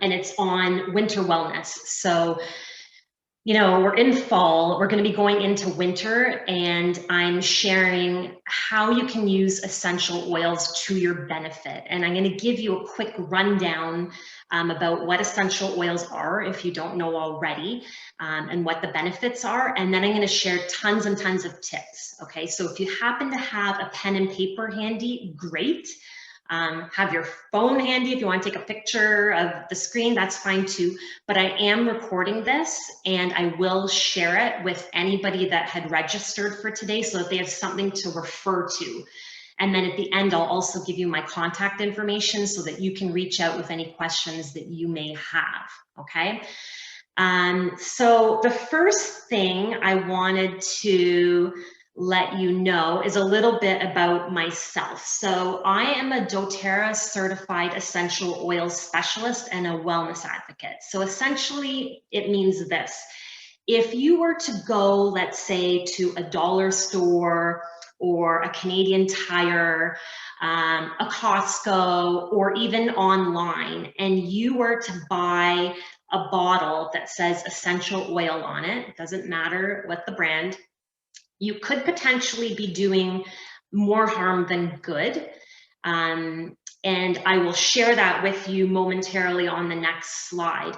and it's on winter wellness. So, you know, we're in fall, we're going to be going into winter, and I'm sharing how you can use essential oils to your benefit. And I'm going to give you a quick rundown about what essential oils are, if you don't know already, and what the benefits are. And then I'm going to share tons and tons of tips. Okay, so if you happen to have a pen and paper handy, great. Have your phone handy if you want to take a picture of the screen, that's fine too. But I am recording this and I will share it with anybody that had registered for today so that they have something to refer to. And then at the end, I'll also give you my contact information so that you can reach out with any questions that you may have, okay? So the first thing I wanted to let you know is a little bit about myself. So I am a Doterra certified essential oils specialist and a wellness advocate. So essentially it means this: if you were to go, let's say, to a dollar store or a Canadian Tire, a Costco, or even online, and you were to buy a bottle that says essential oil on it, it doesn't matter what the brand, you could potentially be doing more harm than good. And I will share that with you momentarily on the next slide.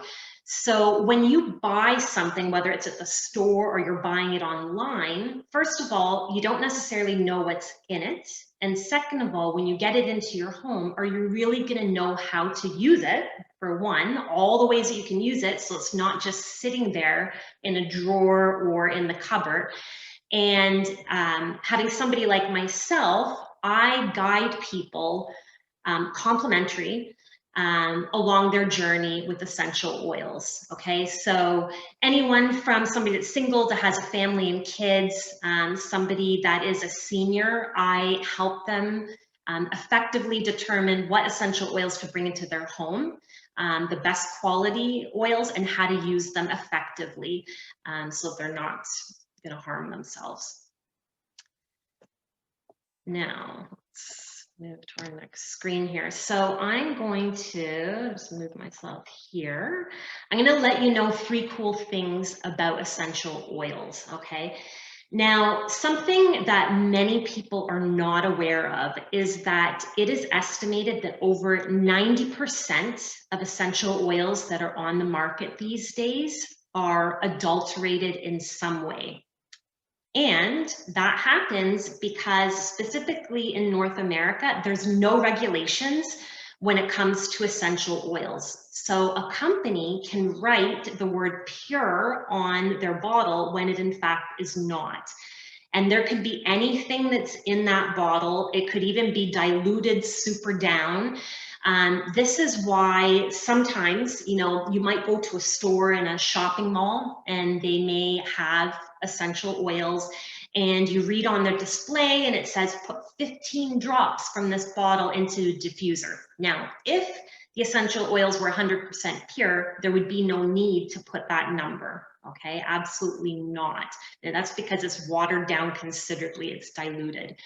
So when you buy something, whether it's at the store or you're buying it online, first of all, you don't necessarily know what's in it. And second of all, when you get it into your home, are you really going to know how to use it? For one, all the ways that you can use it, so it's not just sitting there in a drawer or in the cupboard. And having somebody like myself, I guide people complimentary along their journey with essential oils. Okay, so anyone from somebody that's single that has a family and kids, somebody that is a senior, I help them effectively determine what essential oils to bring into their home, the best quality oils, and how to use them effectively so they're not going to harm themselves. Now, let's move to our next screen here. So I'm going to just move myself here. I'm going to let you know 3 cool things about essential oils, okay? Now, something that many people are not aware of is that it is estimated that over 90% of essential oils that are on the market these days are adulterated in some way. And that happens because specifically in North America, there's no regulations when it comes to essential oils. So a company can write the word pure on their bottle when it in fact is not. And there could be anything that's in that bottle. It could even be diluted super down. This is why sometimes, you know, you might go to a store in a shopping mall and they may have essential oils, and you read on their display and it says put 15 drops from this bottle into a diffuser. Now, if the essential oils were 100% pure, there would be no need to put that number. Okay, absolutely not. And that's because it's watered down considerably, it's diluted.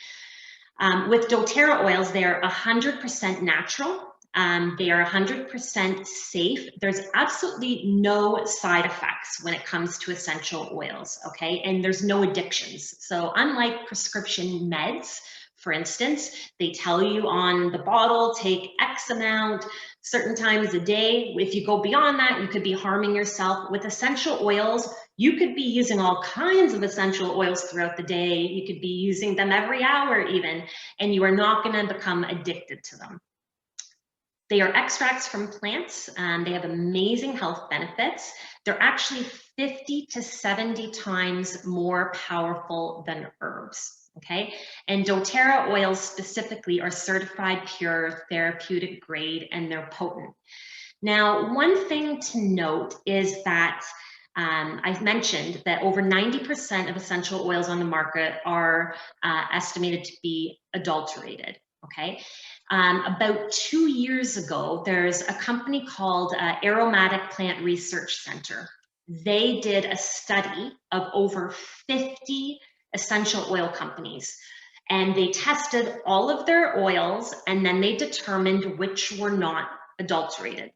With doTERRA oils, they are 100% natural. They are 100% safe. There's absolutely no side effects when it comes to essential oils, okay? And there's no addictions. So unlike prescription meds, for instance, they tell you on the bottle, take X amount, certain times a day. If you go beyond that, you could be harming yourself. With essential oils, you could be using all kinds of essential oils throughout the day. You could be using them every hour even, and you are not going to become addicted to them. They are extracts from plants. They have amazing health benefits. They're actually 50 to 70 times more powerful than herbs. Okay, and doTERRA oils specifically are certified pure, therapeutic grade, and they're potent. Now, one thing to note is that I've mentioned that over 90% of essential oils on the market are estimated to be adulterated. Okay, about 2 years ago, there's a company called Aromatic Plant Research Center. They did a study of over 50 essential oil companies, and they tested all of their oils, and then they determined which were not adulterated.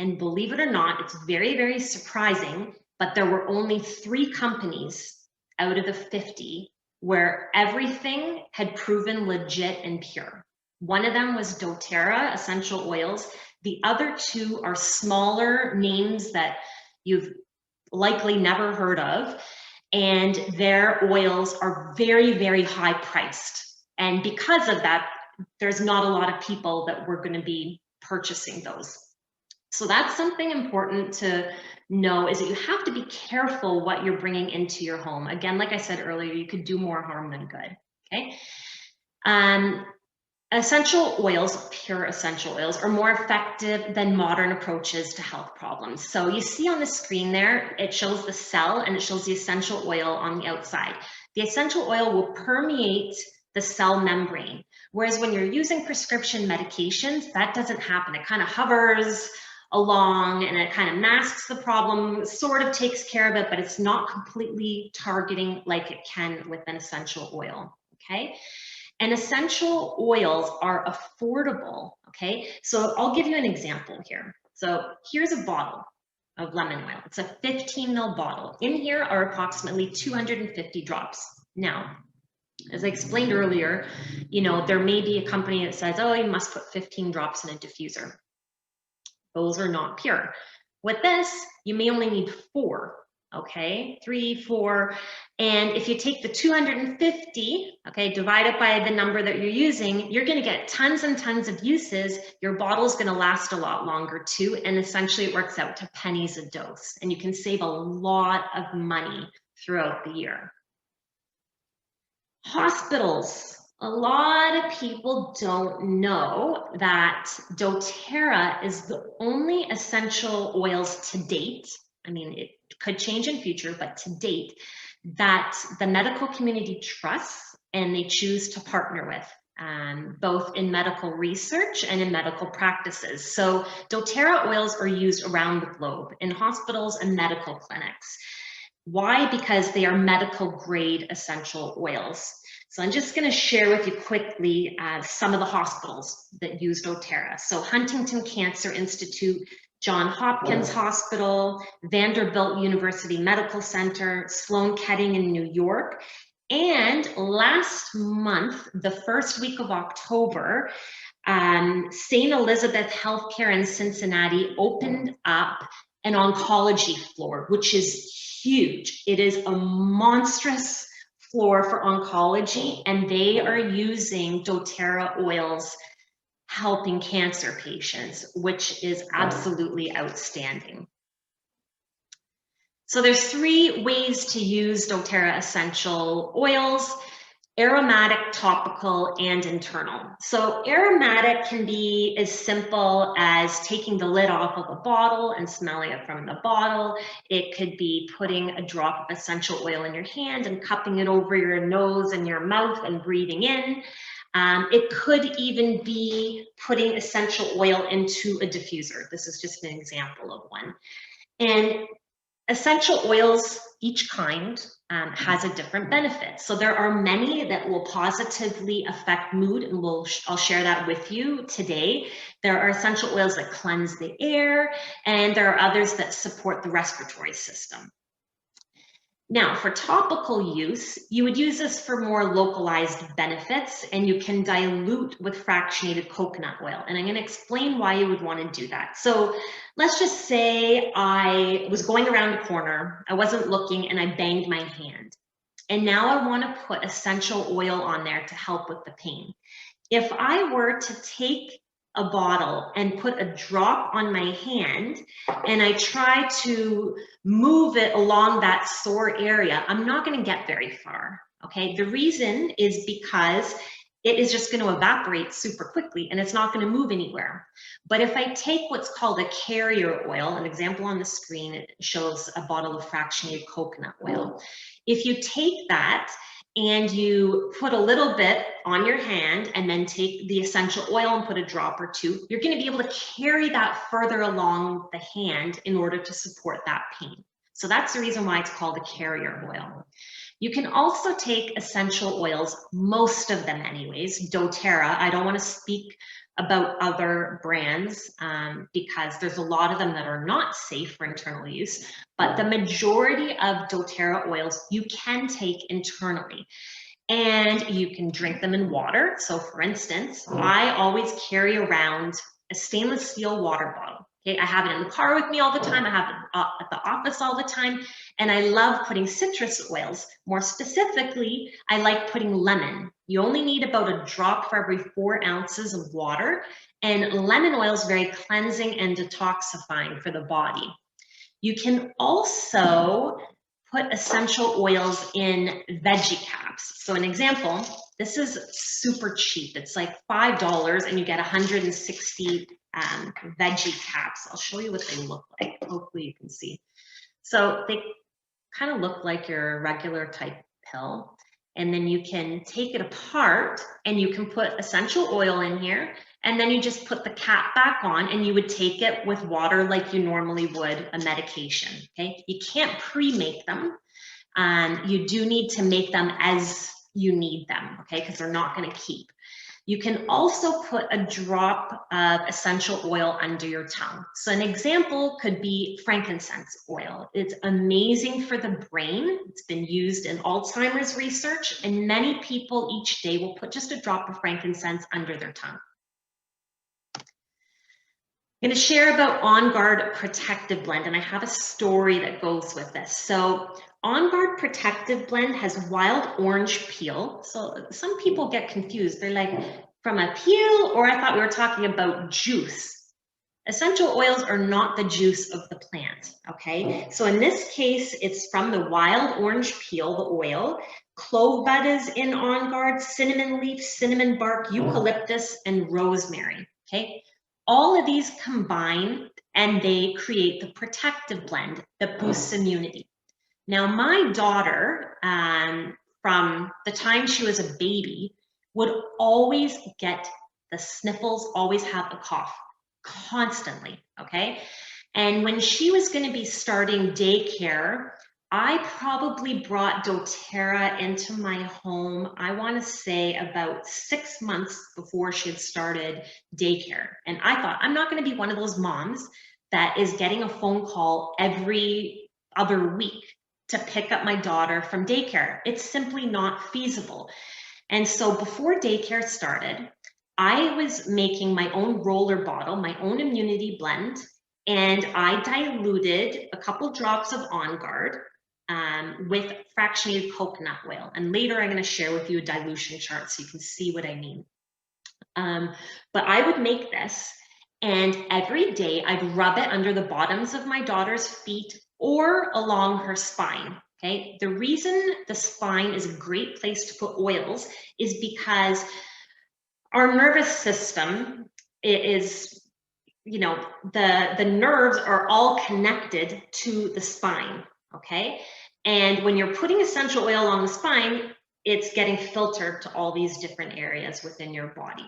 And believe it or not, it's very, very surprising, but there were only 3 companies out of the 50 where everything had proven legit and pure. One of them was Doterra essential oils. The other 2 are smaller names that you've likely never heard of, and their oils are very, very high priced. And because of that, there's not a lot of people that were going to be purchasing those. So that's something important to know, is that you have to be careful what you're bringing into your home. Again, like I said earlier, you could do more harm than good, okay? Essential oils, pure essential oils, are more effective than modern approaches to health problems. So you see on the screen there, it shows the cell and it shows the essential oil on the outside. The essential oil will permeate the cell membrane, whereas when you're using prescription medications, that doesn't happen. It kind of hovers along and it kind of masks the problem, sort of takes care of it, but it's not completely targeting like it can with an essential oil, okay? And essential oils are affordable, okay? So I'll give you an example here. So here's a bottle of lemon oil. It's a 15 ml bottle. In here are approximately 250 drops. Now, as I explained earlier, you know, there may be a company that says, oh, you must put 15 drops in a diffuser. Those are not pure. With this, you may only need 4. Okay, 3, 4, and if you take the 250, okay, divide it by the number that you're using, you're going to get tons and tons of uses. Your bottle's going to last a lot longer too, and essentially it works out to pennies a dose, and you can save a lot of money throughout the year. Hospitals. A lot of people don't know that Doterra is the only essential oils to date. I mean, it could change in future, but to date, that the medical community trusts and they choose to partner with, both in medical research and in medical practices. So Doterra oils are used around the globe in hospitals and medical clinics. Why? Because they are medical grade essential oils. So I'm just going to share with you quickly some of the hospitals that use Doterra. So Huntington Cancer Institute, Johns Hopkins Hospital, Vanderbilt University Medical Center, Sloan Kettering in New York. And last month, the first week of October, St. Elizabeth Healthcare in Cincinnati opened up an oncology floor, which is huge. It is a monstrous floor for oncology, and they are using Doterra oils helping cancer patients, which is absolutely outstanding. So there's 3 ways to use Doterra essential oils: aromatic, topical, and internal. So aromatic can be as simple as taking the lid off of a bottle and smelling it from the bottle. It could be putting a drop of essential oil in your hand and cupping it over your nose and your mouth and breathing in. It could even be putting essential oil into a diffuser. This is just an example of one. And essential oils, each kind, has a different benefit. So there are many that will positively affect mood, and I'll share that with you today. There are essential oils that cleanse the air, and there are others that support the respiratory system. Now, for topical use, you would use this for more localized benefits, and you can dilute with fractionated coconut oil. And I'm going to explain why you would want to do that. So let's just say I was going around a corner, I wasn't looking, and I banged my hand. And now I want to put essential oil on there to help with the pain. If I were to take a bottle and put a drop on my hand and I try to move it along that sore area, I'm not going to get very far. Okay, the reason is because it is just going to evaporate super quickly and it's not going to move anywhere. But if I take what's called a carrier oil, an example on the screen, it shows a bottle of fractionated coconut oil. If you take that and you put a little bit on your hand and then take the essential oil and put a drop or 2, you're going to be able to carry that further along the hand in order to support that pain. So that's the reason why it's called a carrier oil. You can also take essential oils, most of them anyways, Doterra. I don't want to speak about other brands because there's a lot of them that are not safe for internal use, but the majority of doTERRA oils you can take internally. And you can drink them in water. So for instance, I always carry around a stainless steel water bottle. Okay, I have it in the car with me all the time. I have it at the office all the time. And I love putting citrus oils. More specifically, I like putting lemon. You only need about a drop for every 4 ounces of water. And lemon oil is very cleansing and detoxifying for the body. You can also put essential oils in veggie caps. So an example, this is super cheap. It's like $5 and you get 160 veggie caps. I'll show you what they look like. Hopefully you can see. So they kind of look like your regular type pill. And then you can take it apart and you can put essential oil in here. And then you just put the cap back on and you would take it with water like you normally would a medication, okay? You can't pre-make them. You do need to make them as you need them, okay? Because they're not gonna keep. You can also put a drop of essential oil under your tongue. So an example could be frankincense oil. It's amazing for the brain. It's been used in Alzheimer's research, and many people each day will put just a drop of frankincense under their tongue. I'm going to share about On Guard Protective Blend, and I have a story that goes with this. So On Guard Protective Blend has wild orange peel. So some people get confused. They're like, from a peel, or I thought we were talking about juice. Essential oils are not the juice of the plant, okay? So in this case, it's from the wild orange peel, the oil. Clove bud is in On Guard, cinnamon leaf, cinnamon bark, eucalyptus, and rosemary, okay? All of these combine and they create the protective blend that boosts immunity. Now, my daughter, from the time she was a baby, would always get the sniffles, always have a cough, constantly, okay? And when she was going to be starting daycare, I probably brought doTERRA into my home, I want to say about 6 months before she had started daycare. And I thought, I'm not going to be one of those moms that is getting a phone call every other week to pick up my daughter from daycare. It's simply not feasible. And so before daycare started, I was making my own roller bottle, my own immunity blend, and I diluted a couple drops of On Guard with fractionated coconut oil. And later I'm going to share with you a dilution chart so you can see what I mean. But I would make this, and every day I'd rub it under the bottoms of my daughter's feet or along her spine. Okay, the reason the spine is a great place to put oils is because our nervous system is, you know, the nerves are all connected to the spine, okay? And when you're putting essential oil on the spine, it's getting filtered to all these different areas within your body.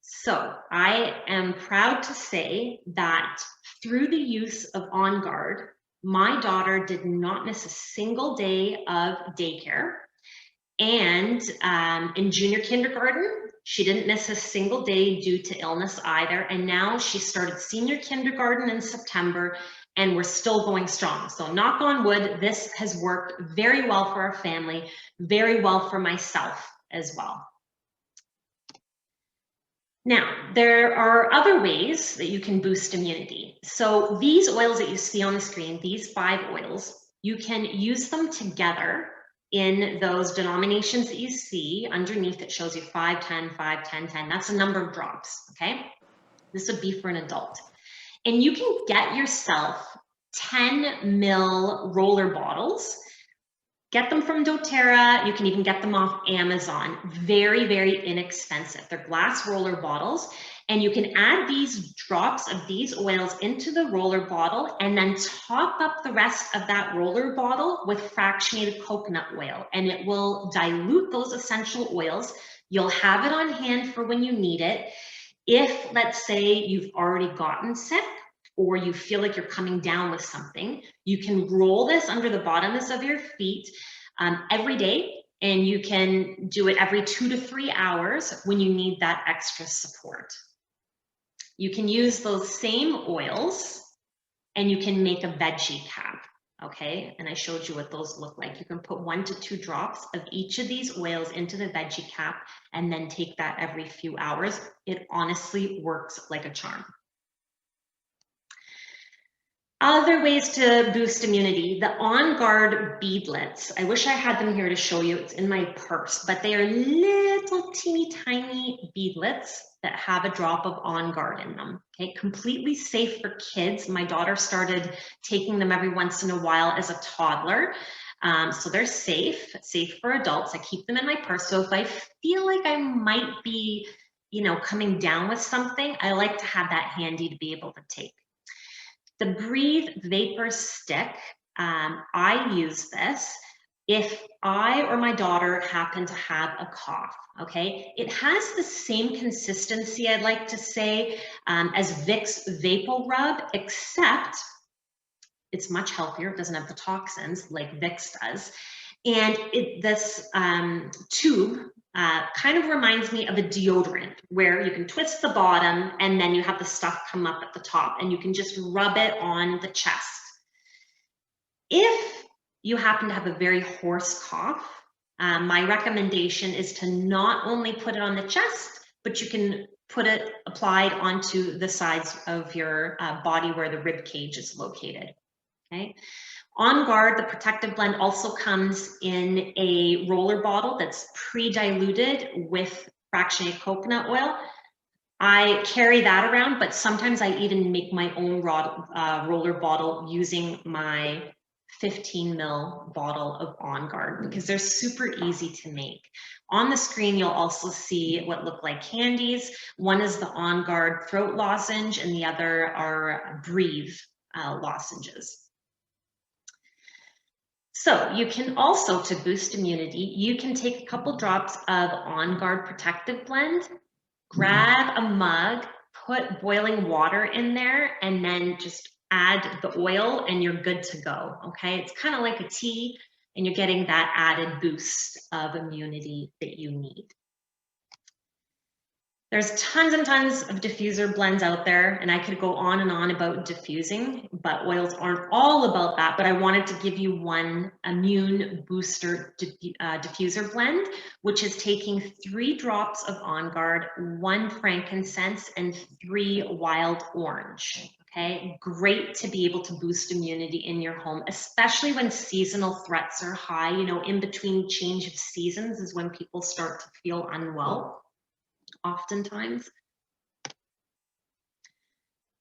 So I am proud to say that through the use of On Guard, my daughter did not miss a single day of daycare. And in junior kindergarten, she didn't miss a single day due to illness either. And now she started senior kindergarten in September, and we're still going strong. So knock on wood, this has worked very well for our family, very well for myself as well. Now, there are other ways that you can boost immunity. So these oils that you see on the screen, these 5 oils, you can use them together in those denominations that you see. Underneath it shows you 5, 10, 5, 10, 10. That's the number of drops, okay? This would be for an adult. And you can get yourself 10 ml roller bottles. Get them from doTERRA. You can even get them off Amazon. Very, very inexpensive. They're glass roller bottles, and you can add these drops of these oils into the roller bottle and then top up the rest of that roller bottle with fractionated coconut oil, and it will dilute those essential oils. You'll have it on hand for when you need it. If, let's say, you've already gotten sick, or you feel like you're coming down with something, you can roll this under the bottoms of your feet every day, and you can do it every 2 to 3 hours when you need that extra support. You can use those same oils and you can make a veggie cap, okay? And I showed you what those look like. You can put 1 to 2 drops of each of these oils into the veggie cap and then take that every few hours. It honestly works like a charm. Other ways to boost immunity, the On Guard beadlets. I wish I had them here to show you. It's in my purse, but they are little teeny tiny beadlets that have a drop of On Guard in them. Okay, completely safe for kids. My daughter started taking them every once in a while as a toddler. So they're safe for adults. I keep them in my purse. So if I feel like I might be, coming down with something, I like to have that handy to be able to take. The Breathe Vapor Stick, I use this if I or my daughter happen to have a cough, okay? It has the same consistency, I'd like to say, as Vicks Vapor Rub, except it's much healthier. It doesn't have the toxins like Vicks does. And this tube kind of reminds me of a deodorant where you can twist the bottom and then you have the stuff come up at the top and you can just rub it on the chest. If you happen to have a very hoarse cough, my recommendation is to not only put it on the chest, but you can put it applied onto the sides of your body where the rib cage is located. Okay. On Guard, the protective blend also comes in a roller bottle that's pre-diluted with fractionated coconut oil. I carry that around, but sometimes I even make my own roller bottle using my 15 ml bottle of On Guard because they're super easy to make. On the screen, you'll also see what look like candies. One is the On Guard throat lozenge and the other are Breathe lozenges. So you can also, to boost immunity, you can take a couple drops of On Guard Protective Blend, grab a mug, put boiling water in there, and then just add the oil and you're good to go, okay? It's kind of like a tea and you're getting that added boost of immunity that you need. There's tons and tons of diffuser blends out there, and I could go on and on about diffusing, but oils aren't all about that. But I wanted to give you one immune booster diffuser blend, which is taking 3 drops of On Guard, 1 frankincense, and 3 wild orange. Okay, great to be able to boost immunity in your home, especially when seasonal threats are high. In between change of seasons is when people start to feel unwell. Oftentimes.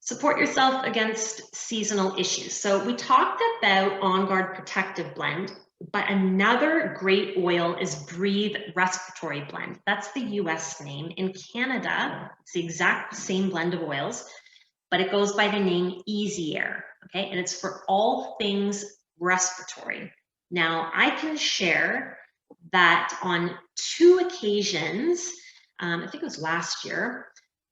Support yourself against seasonal issues. So we talked about On Guard Protective Blend, but another great oil is Breathe Respiratory Blend. That's the US name. In Canada, it's the exact same blend of oils, but it goes by the name Easy Air, okay? And it's for all things respiratory. Now, I can share that on 2 occasions, I think it was last year,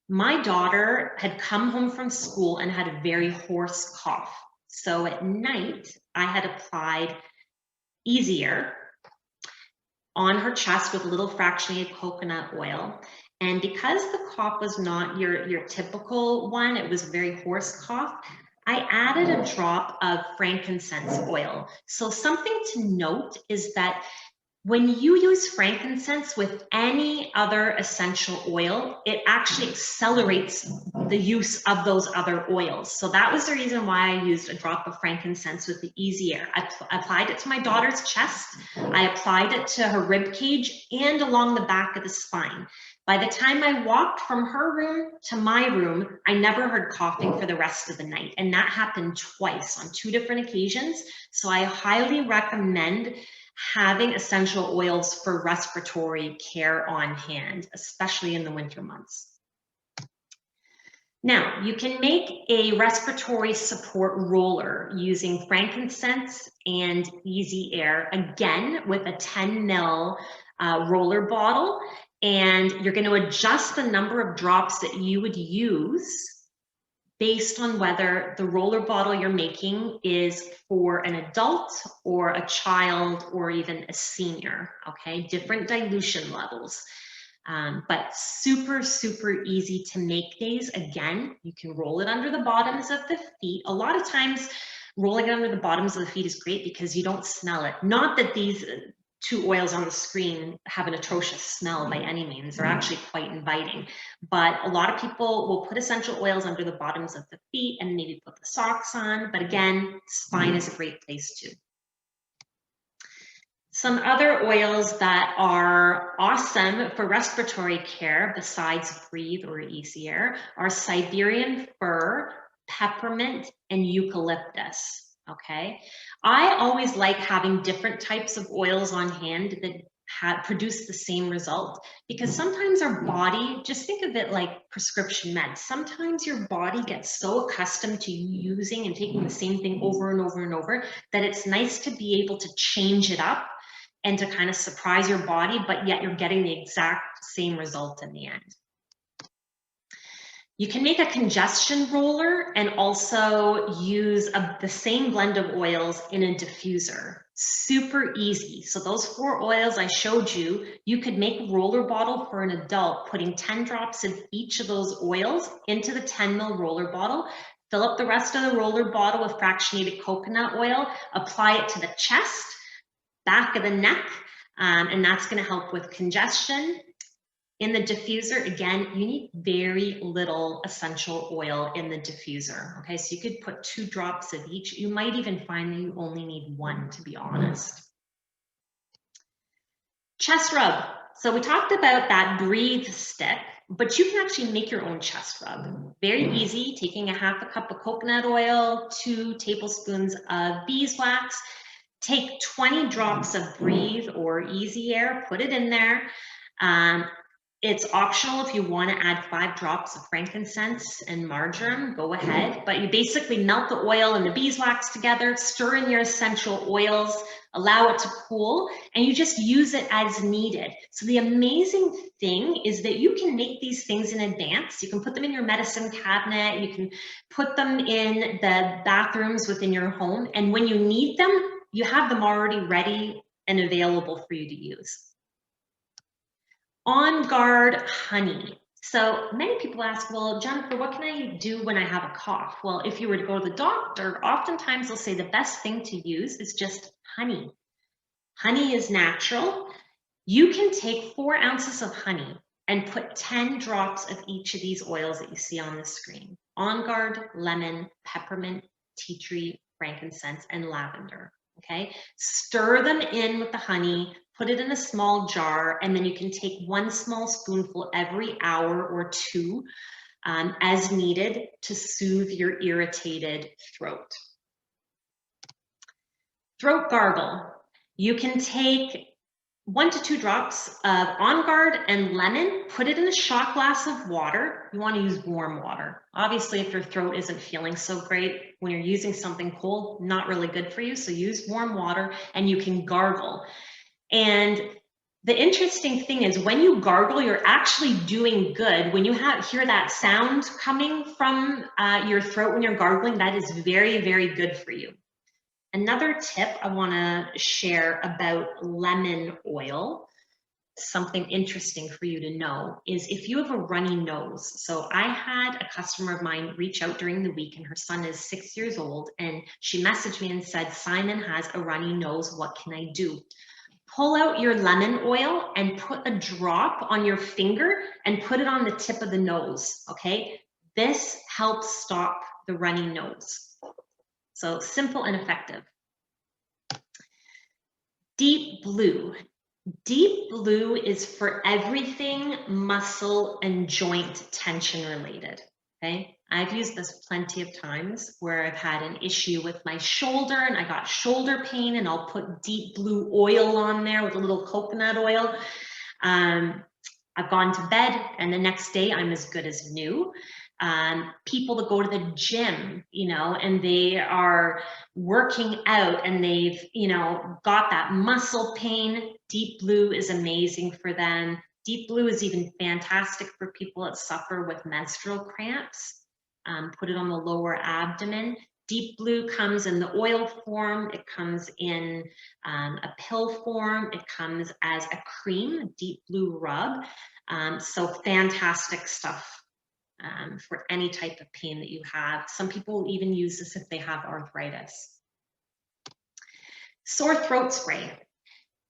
my daughter had come home from school and had a very hoarse cough. So at night, I had applied Easy Air on her chest with a little fractionated coconut oil. And because the cough was not your typical one, it was a very hoarse cough, I added a drop of frankincense oil. So something to note is that when you use frankincense with any other essential oil, it actually accelerates the use of those other oils. So that was the reason why I used a drop of frankincense with the Easy Air. I applied it to my daughter's chest. I applied it to her rib cage and along the back of the spine. By the time I walked from her room to my room, I never heard coughing for the rest of the night. And that happened twice on 2 different occasions. So I highly recommend having essential oils for respiratory care on hand, especially in the winter months. Now, you can make a respiratory support roller using frankincense and Easy Air, again with a 10 ml roller bottle, and you're going to adjust the number of drops that you would use based on whether the roller bottle you're making is for an adult or a child or even a senior, okay? Different dilution levels. But super, super easy to make days. Again, you can roll it under the bottoms of the feet. A lot of times, rolling it under the bottoms of the feet is great because you don't smell it. Not that these two oils on the screen have an atrocious smell by any means. They're actually quite inviting. But a lot of people will put essential oils under the bottoms of the feet and maybe put the socks on. But again, spine is a great place too. Some other oils that are awesome for respiratory care besides Breathe or Easy Air are Siberian fir, peppermint, and eucalyptus. Okay, I always like having different types of oils on hand that produce the same result, because sometimes our body, just think of it like prescription meds. Sometimes your body gets so accustomed to using and taking the same thing over and over and over that it's nice to be able to change it up and to kind of surprise your body, but yet you're getting the exact same result in the end. You can make a congestion roller and also use the same blend of oils in a diffuser. Super easy. So those 4 oils I showed you, you could make a roller bottle for an adult, putting 10 drops of each of those oils into the 10 ml roller bottle. Fill up the rest of the roller bottle with fractionated coconut oil, apply it to the chest, back of the neck, and that's going to help with congestion. In the diffuser, again, you need very little essential oil in the diffuser. Okay, so you could put 2 drops of each. You might even find that you only need 1, to be honest. Chest rub. So we talked about that Breathe stick, but you can actually make your own chest rub. Very easy, taking a 1/2 cup of coconut oil, 2 tablespoons of beeswax. Take 20 drops of Breathe or Easy Air, put it in there. It's optional if you want to add 5 drops of frankincense and marjoram, go ahead. But you basically melt the oil and the beeswax together, stir in your essential oils, allow it to cool, and you just use it as needed. So the amazing thing is that you can make these things in advance. You can put them in your medicine cabinet, you can put them in the bathrooms within your home, and when you need them, you have them already ready and available for you to use. On Guard honey. So many people ask, well, Jennifer, what can I do when I have a cough? Well, if you were to go to the doctor, oftentimes they'll say the best thing to use is just honey. Honey is natural. You can take 4 ounces of honey and put 10 drops of each of these oils that you see on the screen. On Guard, lemon, peppermint, tea tree, frankincense, and lavender. Okay, stir them in with the honey, put it in a small jar, and then you can take 1 small spoonful every hour or 2 as needed to soothe your irritated throat. Throat gargle. You can take 1 to 2 drops of On Guard and lemon, put it in a shot glass of water. You want to use warm water. Obviously, if your throat isn't feeling so great, when you're using something cold, not really good for you. So use warm water and you can gargle. And the interesting thing is when you gargle, you're actually doing good. When you hear that sound coming from your throat when you're gargling, that is very, very good for you. Another tip I want to share about lemon oil, something interesting for you to know, is if you have a runny nose. So I had a customer of mine reach out during the week, and her son is 6 years old, and she messaged me and said, Simon has a runny nose, what can I do? Pull out your lemon oil and put a drop on your finger and put it on the tip of the nose, okay? This helps stop the runny nose. So simple and effective. Deep blue. Deep blue is for everything muscle and joint tension related, okay? I've used this plenty of times where I've had an issue with my shoulder and I got shoulder pain, and I'll put deep blue oil on there with a little coconut oil. I've gone to bed and the next day I'm as good as new. People that go to the gym, you know, and they are working out and they've, you know, got that muscle pain, deep blue is amazing for them. Deep blue is even fantastic for people that suffer with menstrual cramps. Put it on the lower abdomen. Deep blue comes in the oil form, it comes in a pill form, it comes as a cream, deep blue rub. So fantastic stuff for any type of pain that you have. Some people even use this if they have arthritis. Sore throat spray.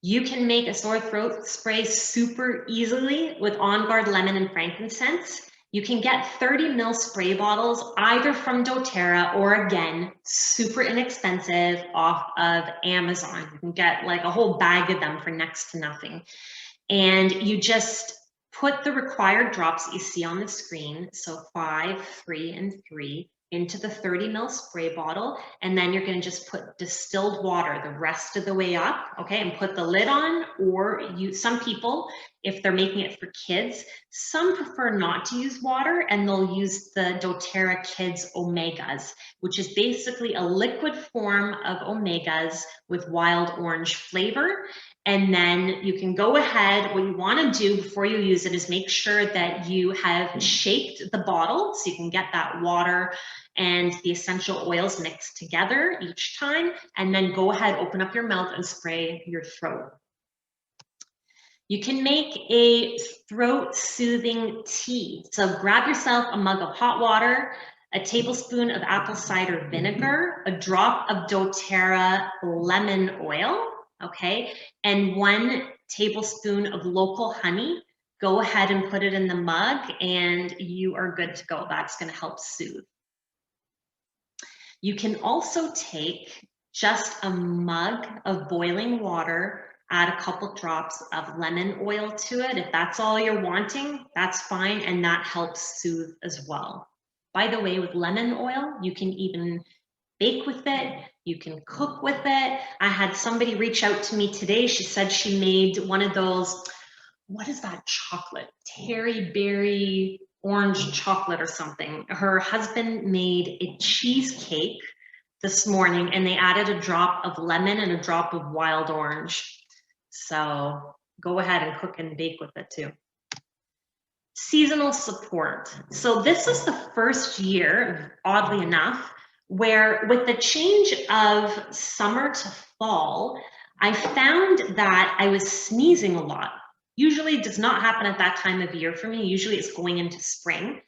You can make a sore throat spray super easily with On Guard lemon and frankincense. You can get 30 ml spray bottles either from Doterra or, again, super inexpensive off of Amazon. You can get like a whole bag of them for next to nothing. And you just put the required drops that you see on the screen, so 5, 3, and 3, into the 30 ml spray bottle, and then you're going to just put distilled water the rest of the way up, okay, and put the lid on. Or some people, if they're making it for kids, some prefer not to use water, and they'll use the doTERRA Kids Omegas, which is basically a liquid form of omegas with wild orange flavor. And then you can go ahead, what you want to do before you use it is make sure that you have shaked the bottle so you can get that water and the essential oils mixed together each time, and then go ahead, open up your mouth and spray your throat. You can make a throat soothing tea. So grab yourself a mug of hot water, a tablespoon of apple cider vinegar, a drop of doTERRA lemon oil, okay, and 1 tablespoon of local honey. Go ahead and put it in the mug and you are good to go. That's going to help soothe. You can also take just a mug of boiling water, add a couple drops of lemon oil to it. If that's all you're wanting, that's fine, and that helps soothe as well. By the way, with lemon oil, you can even bake with it, you can cook with it. I had somebody reach out to me today. She said she made one of those, what is that chocolate? Terry berry orange chocolate or something. Her husband made a cheesecake this morning and they added a drop of lemon and a drop of wild orange. So go ahead and cook and bake with it too. Seasonal support. So this is the first year, oddly enough, where with the change of summer to fall, I found that I was sneezing a lot. Usually it does not happen at that time of year for me. Usually it's going into spring.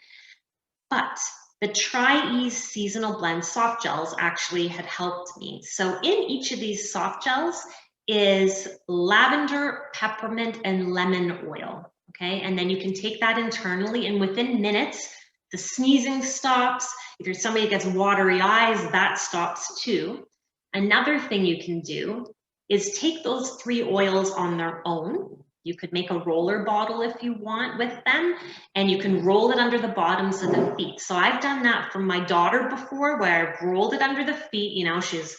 But the Tri-Ease Seasonal Blend soft gels actually had helped me. So in each of these soft gels is lavender, peppermint, and lemon oil. Okay, and then you can take that internally, and within minutes, the sneezing stops. If you're somebody that gets watery eyes, that stops too. Another thing you can do is take those 3 oils on their own. You could make a roller bottle if you want with them, and you can roll it under the bottoms of the feet. So I've done that for my daughter before, where I've rolled it under the feet. You know, she's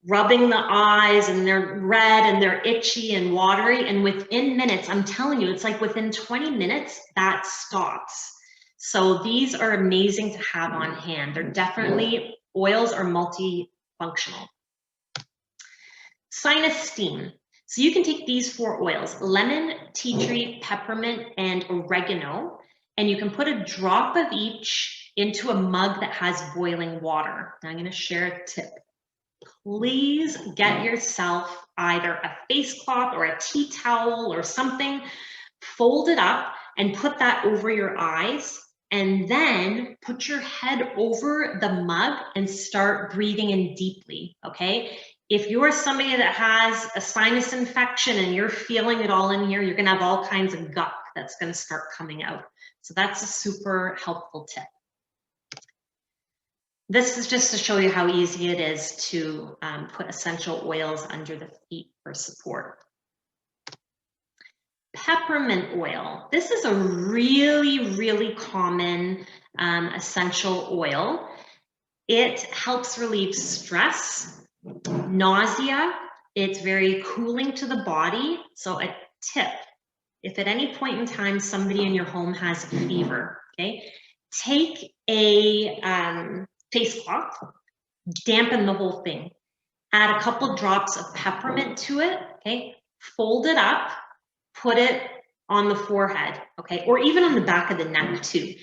rubbing the eyes and they're red and they're itchy and watery, and within minutes, I'm telling you, it's like within 20 minutes that stops. So these are amazing to have on hand. They're definitely, oils are multifunctional. Sinus steam. So you can take these 4 oils, lemon, tea tree, peppermint, and oregano, and you can put a drop of each into a mug that has boiling water. Now I'm going to share a tip. Please get yourself either a face cloth or a tea towel or something, fold it up and put that over your eyes, and then put your head over the mug and start breathing in deeply, okay? If you're somebody that has a sinus infection and you're feeling it all in here, you're gonna have all kinds of gunk that's gonna start coming out. So that's a super helpful tip. This is just to show you how easy it is to put essential oils under the feet for support. Peppermint oil. This is a really, really common essential oil. It helps relieve stress, nausea. It's very cooling to the body. So a tip, if at any point in time somebody in your home has a fever, okay, take a face cloth, dampen the whole thing, add a couple drops of peppermint to it, okay, fold it up, put it on the forehead, okay, or even on the back of the neck too.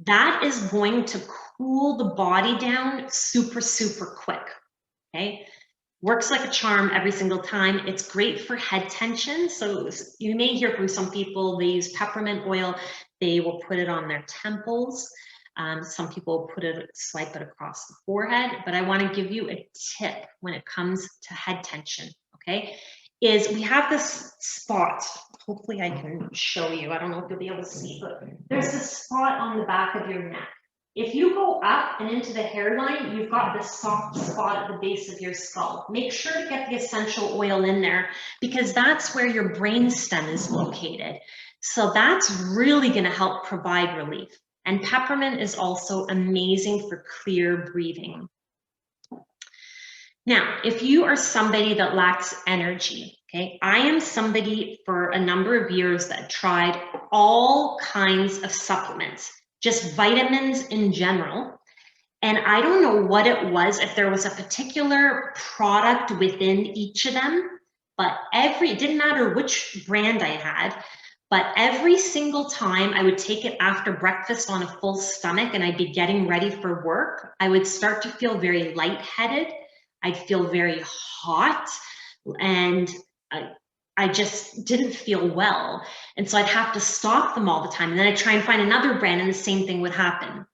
that is going to cool the body down super, super quick, okay? Works like a charm every single time. It's great for head tension. So you may hear from some people, they use peppermint oil, they will put it on their temples. Some people swipe it across the forehead, but I want to give you a tip when it comes to head tension, okay? Is we have this spot, hopefully I can show you, I don't know if you'll be able to see, but there's this spot on the back of your neck. If you go up and into the hairline, you've got this soft spot at the base of your skull. Make sure to get the essential oil in there because that's where your brain stem is located. So that's really going to help provide relief. And peppermint is also amazing for clear breathing. Now, if you are somebody that lacks energy, okay, I am somebody for a number of years that tried all kinds of supplements, just vitamins in general. And I don't know what it was, if there was a particular product within each of them, but it didn't matter which brand I had, but every single time I would take it after breakfast on a full stomach and I'd be getting ready for work, I would start to feel very lightheaded. I'd feel very hot and I just didn't feel well. And so I'd have to stop them all the time. And then I'd try and find another brand and the same thing would happen.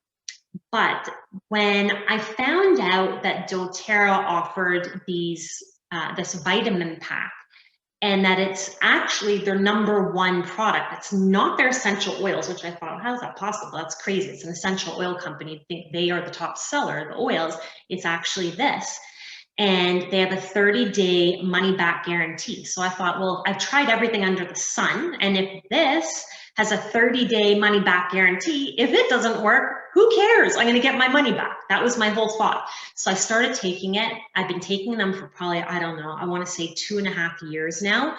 But when I found out that Doterra offered this vitamin pack, and that it's actually their #1 product. It's not their essential oils, which I thought, how is that possible? That's crazy. It's an essential oil company. I think they are the top seller, the oils. It's actually this. And they have a 30-day money-back guarantee. So I thought, well, I've tried everything under the sun. And if this has a 30-day money-back guarantee, if it doesn't work, who cares? I'm going to get my money back. That was my whole thought. So I started taking it. I've been taking them for probably, I don't know, I want to say 2.5 years now.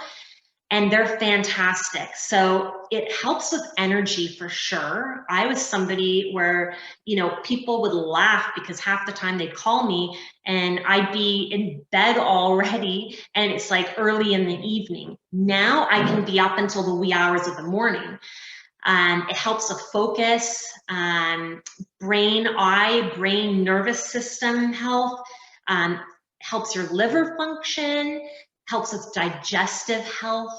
And they're fantastic. So it helps with energy for sure. I was somebody where, you know, people would laugh because half the time they'd call me and I'd be in bed already and it's like early in the evening. Now I can be up until the wee hours of the morning. It helps with focus, brain, nervous system health, helps your liver function, helps with digestive health.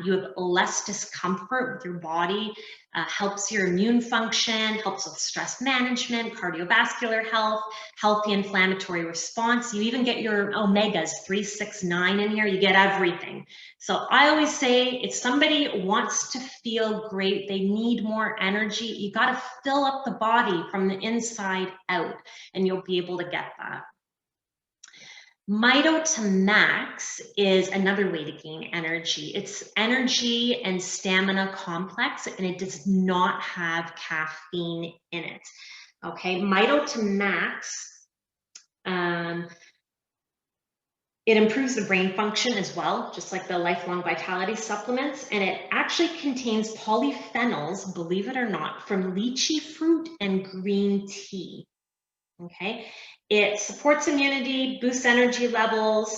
You have less discomfort with your body, helps your immune function, helps with stress management, cardiovascular health, healthy inflammatory response. You even get your omegas 3, 6, 9 in here. You get everything. So I always say if somebody wants to feel great, they need more energy, you got to fill up the body from the inside out and you'll be able to get that. Mito to Max is another way to gain energy. It's energy and stamina complex, and it does not have caffeine in it. Okay, Mito to Max, it improves the brain function as well, just like the lifelong vitality supplements, and it actually contains polyphenols, believe it or not, from lychee fruit and green tea. Okay, it supports immunity, boosts energy levels,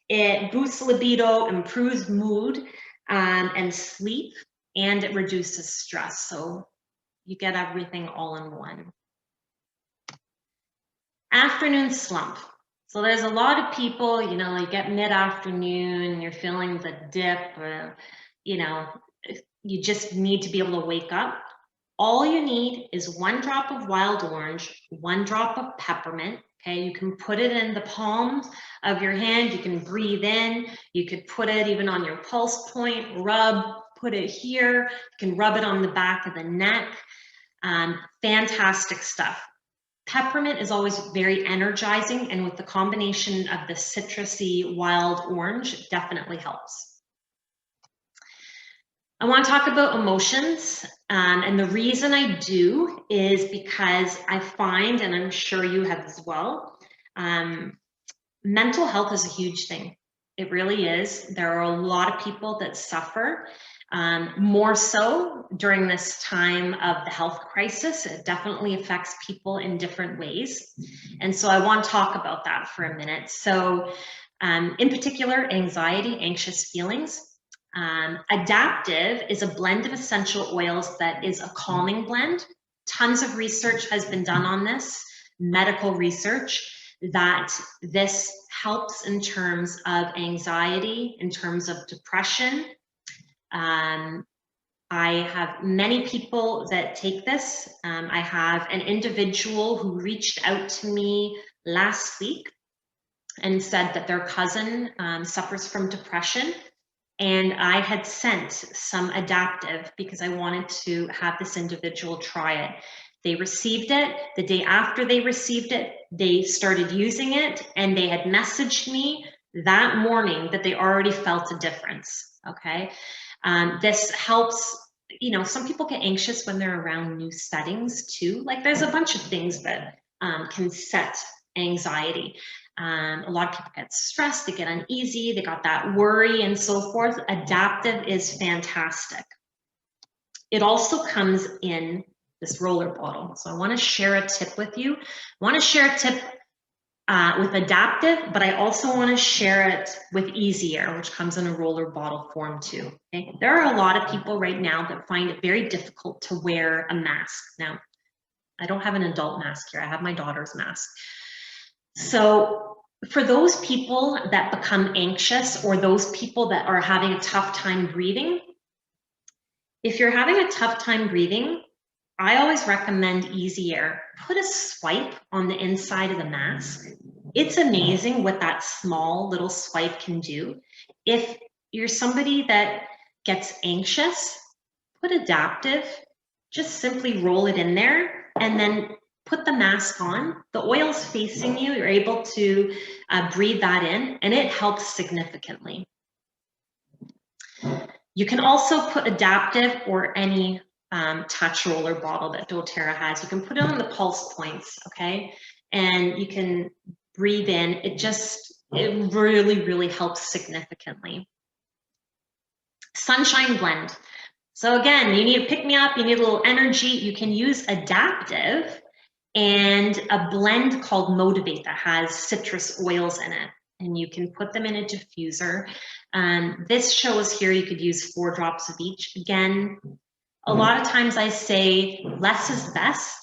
it boosts libido, improves mood and sleep, and it reduces stress. So you get everything all in one. Afternoon slump. So there's a lot of people, you know, you get mid-afternoon, you're feeling the dip, you know, you just need to be able to wake up. All you need is 1 drop of wild orange, 1 drop of peppermint. Okay, you can put it in the palms of your hand. You can breathe in. You could put it even on your pulse point, rub, put it here. You can rub it on the back of the neck. Fantastic stuff. Peppermint is always very energizing, and with the combination of the citrusy wild orange, it definitely helps. I want to talk about emotions, and the reason I do is because I find, and I'm sure you have as well, mental health is a huge thing. It really is. There are a lot of people that suffer, more so during this time of the health crisis. It definitely affects people in different ways. And so I want to talk about that for a minute. So in particular, anxiety, anxious feelings. Adaptive is a blend of essential oils that is a calming blend Tons of research has been done on this, medical research, that this helps in terms of anxiety, in terms of depression. I have many people that take this. I have an individual who reached out to me last week and said that their cousin suffers from depression. And I had sent some adaptive because I wanted to have this individual try it. They received it. The day after they received it, they started using it, and they had messaged me that morning that they already felt a difference, okay? This helps, you know, some people get anxious when they're around new settings too. Like there's a bunch of things that can set anxiety. A lot of people get stressed, they get uneasy, they got that worry and so forth. Adaptive is fantastic. It also comes in this roller bottle. So I want to share a tip with you. I want to share a tip with adaptive, but I also want to share it with Easy Air, which comes in a roller bottle form too. Okay? There are a lot of people right now that find it very difficult to wear a mask. Now, I don't have an adult mask here. I have my daughter's mask. So for those people that become anxious, or those people that are having a tough time breathing, if you're having a tough time breathing, I always recommend Easy Air. Put a swipe on the inside of the mask. It's amazing what that small little swipe can do. If you're somebody that gets anxious, put adaptive, just simply roll it in there and then put the mask on. The oil's facing you, you're able to breathe that in, and it helps significantly. You can also put adaptive or any touch roller bottle that Doterra has. You can put it on the pulse points, okay? And you can breathe in. It really, really helps significantly. Sunshine blend. So again, you need to pick me up, you need a little energy. You can use adaptive and a blend called Motivate that has citrus oils in it. And you can put them in a diffuser. This shows here you could use 4 drops of each. Again, a lot of times I say less is best.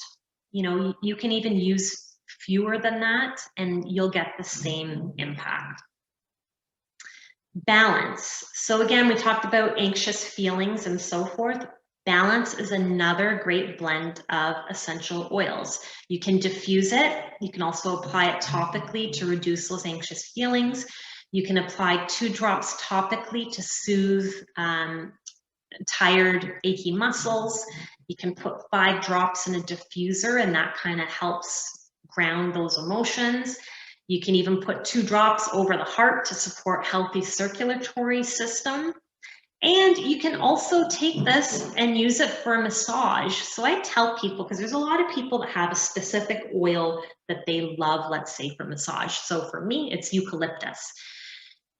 You know, you can even use fewer than that and you'll get the same impact. Balance. So again, we talked about anxious feelings and so forth. Balance is another great blend of essential oils. You can diffuse it. You can also apply it topically to reduce those anxious feelings. You can apply 2 drops topically to soothe tired, achy muscles. You can put 5 drops in a diffuser, and that kind of helps ground those emotions. You can even put 2 drops over the heart to support healthy circulatory system. And you can also take this and use it for a massage. So I tell people, because there's a lot of people that have a specific oil that they love, let's say for massage. So for me, it's eucalyptus.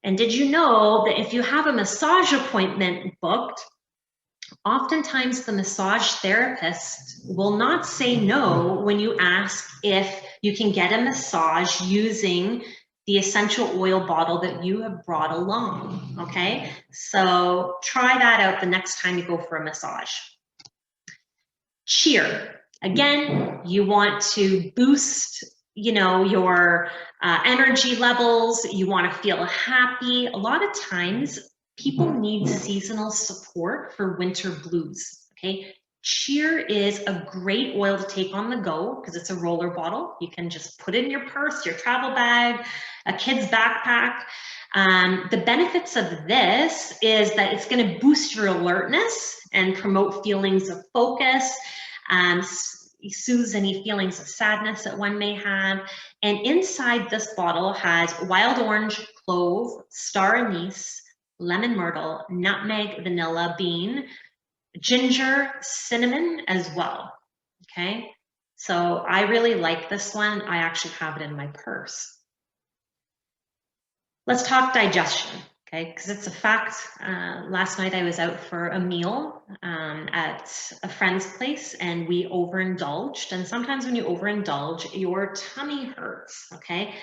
And did you know that if you have a massage appointment booked, oftentimes the massage therapist will not say no when you ask if you can get a massage using the essential oil bottle that you have brought along, okay? So try that out the next time you go for a massage. Cheer. Again, you want to boost, you know, your energy levels. You want to feel happy. A lot of times people need seasonal support for winter blues, okay? Cheer is a great oil to take on the go because it's a roller bottle. You can just put it in your purse, your travel bag, a kid's backpack. The benefits of this is that it's going to boost your alertness and promote feelings of focus, soothes any feelings of sadness that one may have. And inside this bottle has wild orange, clove, star anise, lemon myrtle, nutmeg, vanilla bean, ginger, cinnamon as well, okay? So I really like this one. I actually have it in my purse. Let's talk digestion, okay? Because it's a fact. Last night I was out for a meal at a friend's place and we overindulged. And sometimes when you overindulge, your tummy hurts, okay?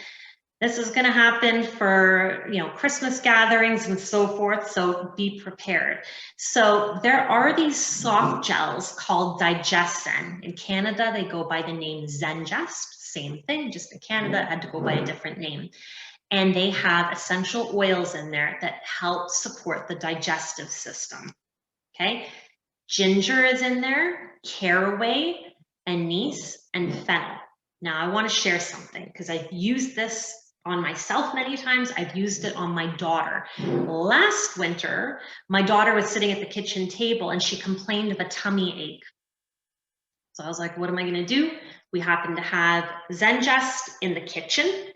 This is going to happen for, Christmas gatherings and so forth, so be prepared. So there are these soft gels called Digestin. In Canada, they go by the name Zengest. Same thing, just in Canada, it had to go by a different name. And they have essential oils in there that help support the digestive system, okay? Ginger is in there, caraway, anise, and fennel. Now, I want to share something because I've used this on myself many times. I've used it on my daughter. Last winter, my daughter was sitting at the kitchen table and she complained of a tummy ache. So I was like, what am I going to do? We happen to have Zengest in the kitchen,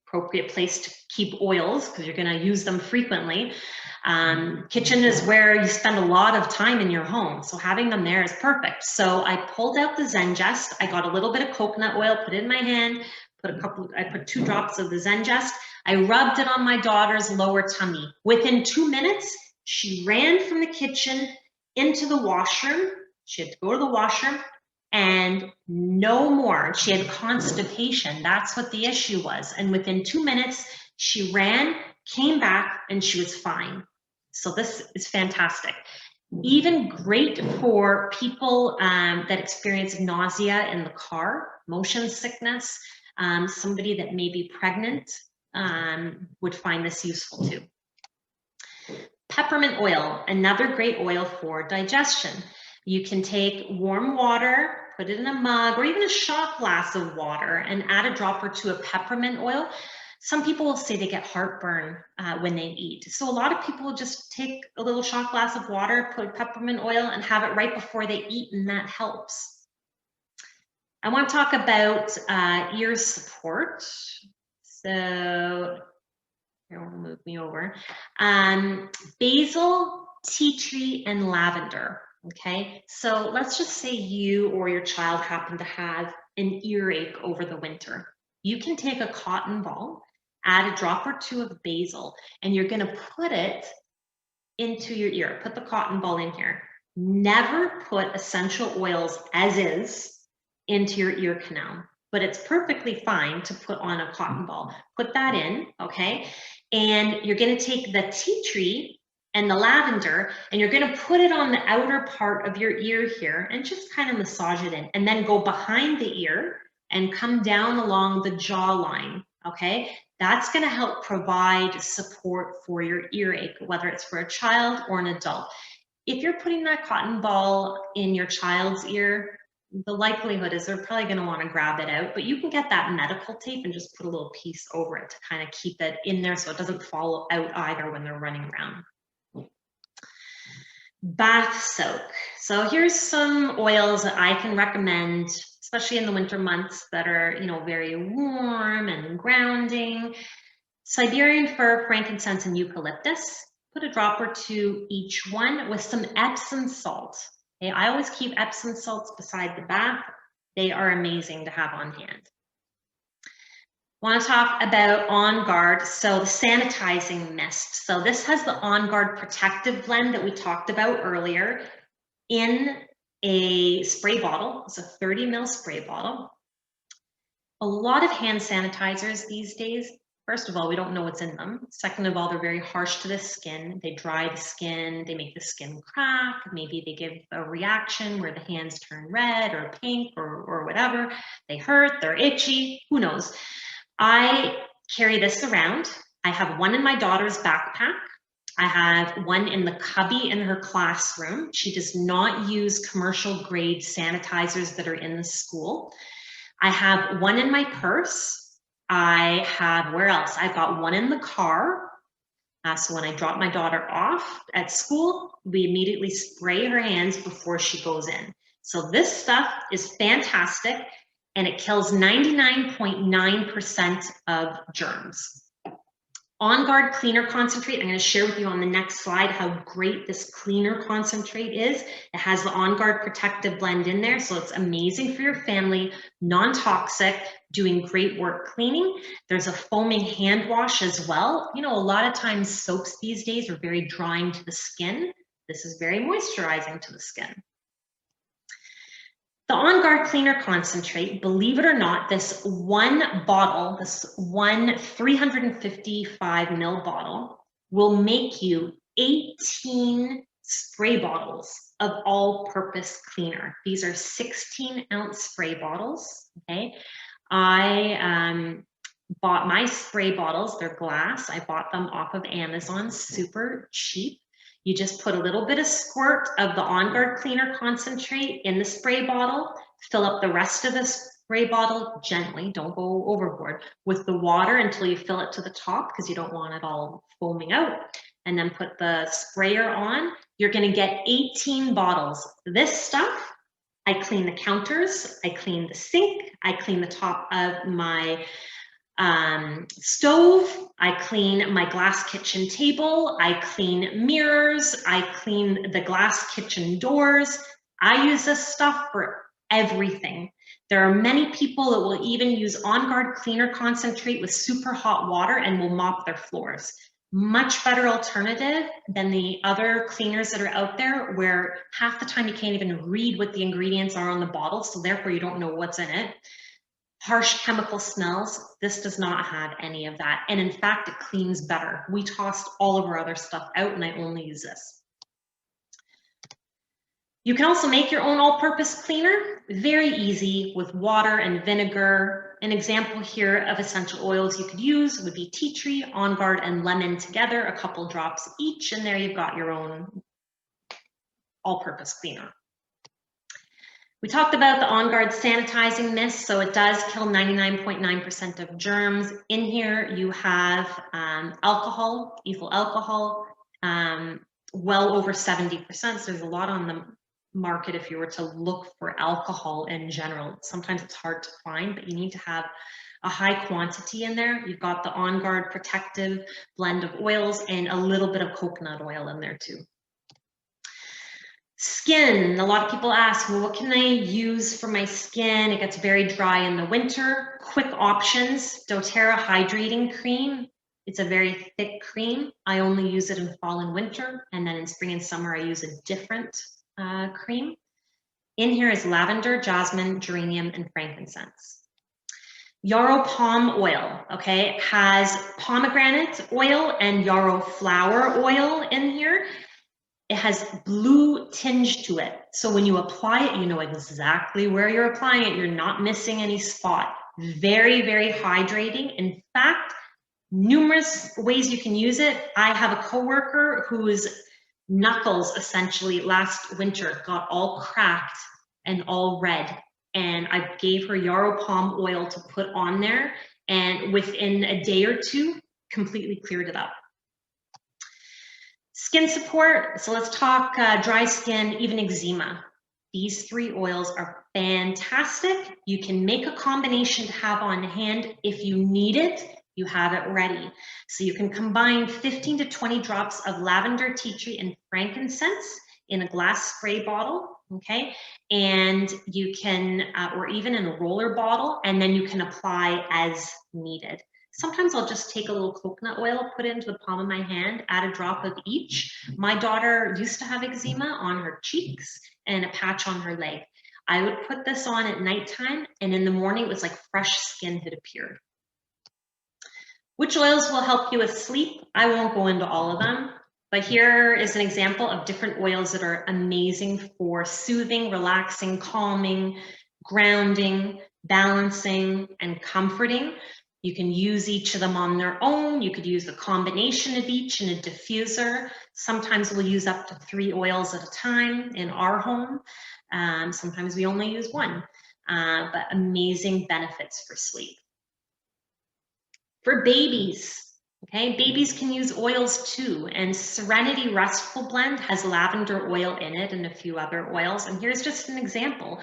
appropriate place to keep oils because you're going to use them frequently. Kitchen is where you spend a lot of time in your home, so having them there is perfect. So I pulled out the Zengest. I got a little bit of coconut oil, put it in my hand, I put 2 drops of the Zengest. I rubbed it on my daughter's lower tummy. Within 2 minutes, she ran from the kitchen into the washroom. She had to go to the washroom and no more. She had constipation. That's what the issue was. And within 2 minutes, she ran, came back, and she was fine. So this is fantastic. Even great for people that experience nausea in the car, motion sickness, somebody that may be pregnant would find this useful too. Peppermint oil, another great oil for digestion. You can take warm water, put it in a mug or even a shot glass of water and add a drop or 2 of peppermint oil. Some people will say they get heartburn when they eat. So a lot of people will just take a little shot glass of water, put peppermint oil and have it right before they eat, and that helps. I want to talk about ear support. So here, we'll move me over. Basil, tea tree, and lavender. Okay, so let's just say you or your child happen to have an earache over the winter. You can take a cotton ball, add a drop or 2 of basil, and you're going to put it into your ear. Put the cotton ball in here. Never put essential oils as is into your ear canal, but it's perfectly fine to put on a cotton ball. Put that in, okay? And you're going to take the tea tree and the lavender, and you're going to put it on the outer part of your ear here and just kind of massage it in, and then go behind the ear and come down along the jawline, okay? That's going to help provide support for your earache, whether it's for a child or an adult. If you're putting that cotton ball in your child's ear, the likelihood is they're probably going to want to grab it out, but you can get that medical tape and just put a little piece over it to kind of keep it in there so it doesn't fall out either when they're running around. Bath soak. So here's some oils that I can recommend, especially in the winter months that are, very warm and grounding. Siberian fir, frankincense, and eucalyptus. Put a drop or 2 each one with some Epsom salt. Okay, I always keep Epsom salts beside the bath. They are amazing to have on hand. Want to talk about On Guard, so the sanitizing mist. So this has the On Guard protective blend that we talked about earlier in a spray bottle. It's a 30 ml spray bottle. A lot of hand sanitizers these days, first of all, we don't know what's in them. Second of all, they're very harsh to the skin. They dry the skin, they make the skin crack, maybe they give a reaction where the hands turn red or pink or whatever. They hurt, they're itchy, who knows. I carry this around. I have one in my daughter's backpack. I have one in the cubby in her classroom. She does not use commercial grade sanitizers that are in the school. I have one in my purse. I have, where else? I've got one in the car. So when I drop my daughter off at school, we immediately spray her hands before she goes in. So this stuff is fantastic, and it kills 99.9% of germs. On Guard Cleaner Concentrate, I'm going to share with you on the next slide how great this cleaner concentrate is. It has the On Guard protective blend in there, so it's amazing for your family, non-toxic, doing great work cleaning. There's a foaming hand wash as well. A lot of times soaps these days are very drying to the skin. This is very moisturizing to the skin. The On Guard Cleaner Concentrate, believe it or not, this one bottle, this one 355 ml bottle, will make you 18 spray bottles of all-purpose cleaner. These are 16-ounce spray bottles, okay? I bought my spray bottles, they're glass. I bought them off of Amazon, super cheap. You just put a little bit of squirt of the On Guard Cleaner Concentrate in the spray bottle, fill up the rest of the spray bottle gently, don't go overboard, with the water until you fill it to the top because you don't want it all foaming out, and then put the sprayer on. You're gonna get 18 bottles. This stuff, I clean the counters, I clean the sink, I clean the top of my stove, I clean my glass kitchen table, I clean mirrors, I clean the glass kitchen doors. I use this stuff for everything. There are many people that will even use On Guard Cleaner Concentrate with super hot water and will mop their floors. Much better alternative than the other cleaners that are out there where half the time you can't even read what the ingredients are on the bottle, so therefore you don't know what's in it. Harsh chemical smells, this does not have any of that. And in fact, it cleans better. We tossed all of our other stuff out and I only use this. You can also make your own all-purpose cleaner, very easy with water and vinegar. An example here of essential oils you could use would be tea tree, On Guard, and lemon together, a couple drops each, and there you've got your own all-purpose cleaner. We talked about the On Guard sanitizing mist, so it does kill 99.9% of germs. In here you have alcohol, ethyl alcohol, well over 70%, so there's a lot on the market if you were to look for alcohol in general. Sometimes it's hard to find, but you need to have a high quantity in there. You've got the On Guard protective blend of oils and a little bit of coconut oil in there too. Skin, a lot of people ask, well, what can I use for my skin? It gets very dry in the winter. Quick options, Doterra Hydrating Cream. It's a very thick cream. I only use it in fall and winter, and then in spring and summer, I use a different cream. In here is lavender, jasmine, geranium, and frankincense. Yarrow palm oil, okay, has pomegranate oil and yarrow flower oil in here. It has blue tinge to it. So when you apply it, you know exactly where you're applying it. You're not missing any spot. Very, very hydrating. In fact, numerous ways you can use it. I have a coworker whose knuckles essentially last winter got all cracked and all red. And I gave her yarrow palm oil to put on there. And within a day or two, completely cleared it up. Skin support, so let's talk dry skin, even eczema. These three oils are fantastic. You can make a combination to have on hand. If you need it, you have it ready. So you can combine 15 to 20 drops of lavender, tea tree, and frankincense in a glass spray bottle, okay? And you can, or even in a roller bottle, and then you can apply as needed. Sometimes I'll just take a little coconut oil, put it into the palm of my hand, add a drop of each. My daughter used to have eczema on her cheeks and a patch on her leg. I would put this on at nighttime, and in the morning it was like fresh skin had appeared. Which oils will help you with sleep? I won't go into all of them, but here is an example of different oils that are amazing for soothing, relaxing, calming, grounding, balancing, and comforting. You can use each of them on their own. You could use the combination of each in a diffuser. Sometimes we'll use up to 3 oils at a time in our home. Sometimes we only use 1, but amazing benefits for sleep. For babies, okay, babies can use oils too, and Serenity Restful Blend has lavender oil in it and a few other oils. And here's just an example.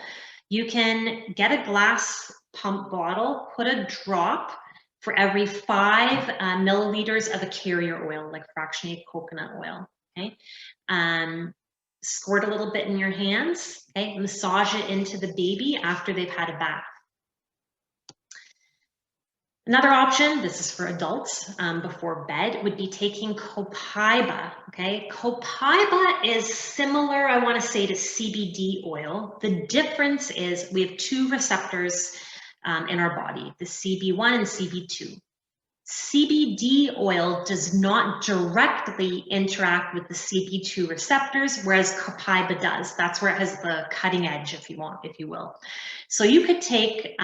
You can get a glass pump bottle, put a drop for every 5 milliliters of a carrier oil, like fractionated coconut oil, okay? Squirt a little bit in your hands, okay? Massage it into the baby after they've had a bath. Another option, this is for adults before bed, would be taking copaiba, okay? Copaiba is similar, I wanna say, to CBD oil. The difference is we have two receptors in our body, the CB1 and CB2. CBD oil does not directly interact with the CB2 receptors, whereas copaiba does. That's where it has the cutting edge, if you will. So you could take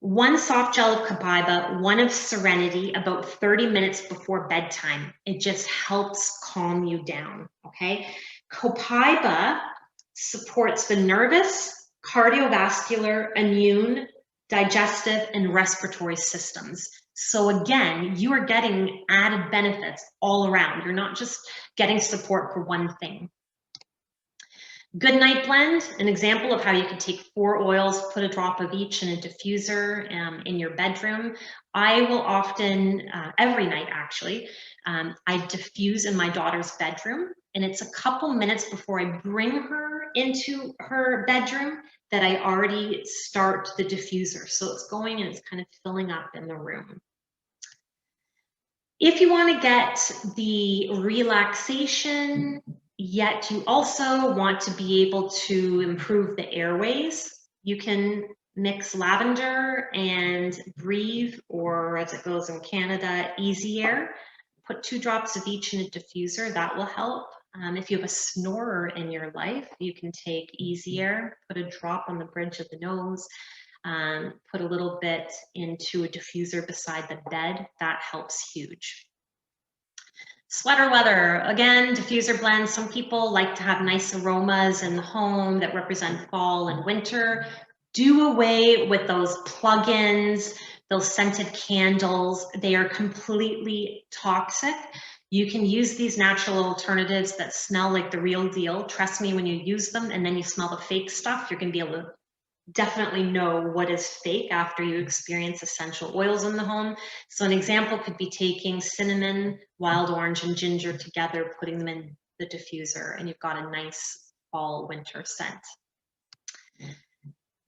one soft gel of copaiba, one of serenity about 30 minutes before bedtime. It just helps calm you down, okay? Copaiba supports the nervous, cardiovascular, immune, digestive, and respiratory systems. So again, you are getting added benefits all around. You're not just getting support for one thing. Good night blend, an example of how you can take 4 oils, put a drop of each in a diffuser in your bedroom. I will often, every night actually, I diffuse in my daughter's bedroom, and it's a couple minutes before I bring her into her bedroom that I already start the diffuser. So it's going and it's kind of filling up in the room. If you want to get the relaxation, yet you also want to be able to improve the airways, you can mix lavender and breathe, or as it goes in Canada, easy air. Put 2 drops of each in a diffuser, that will help. If you have a snorer in your life, you can take easy air, put a drop on the bridge of the nose, put a little bit into a diffuser beside the bed. That helps huge. Sweater weather, again, diffuser blends. Some people like to have nice aromas in the home that represent fall and winter. Do away with those plug-ins, those scented candles. They are completely toxic. You can use these natural alternatives that smell like the real deal. Trust me, when you use them and then you smell the fake stuff, you're gonna be able to definitely know what is fake after you experience essential oils in the home. So an example could be taking cinnamon, wild orange, and ginger together, putting them in the diffuser, and you've got a nice fall winter scent.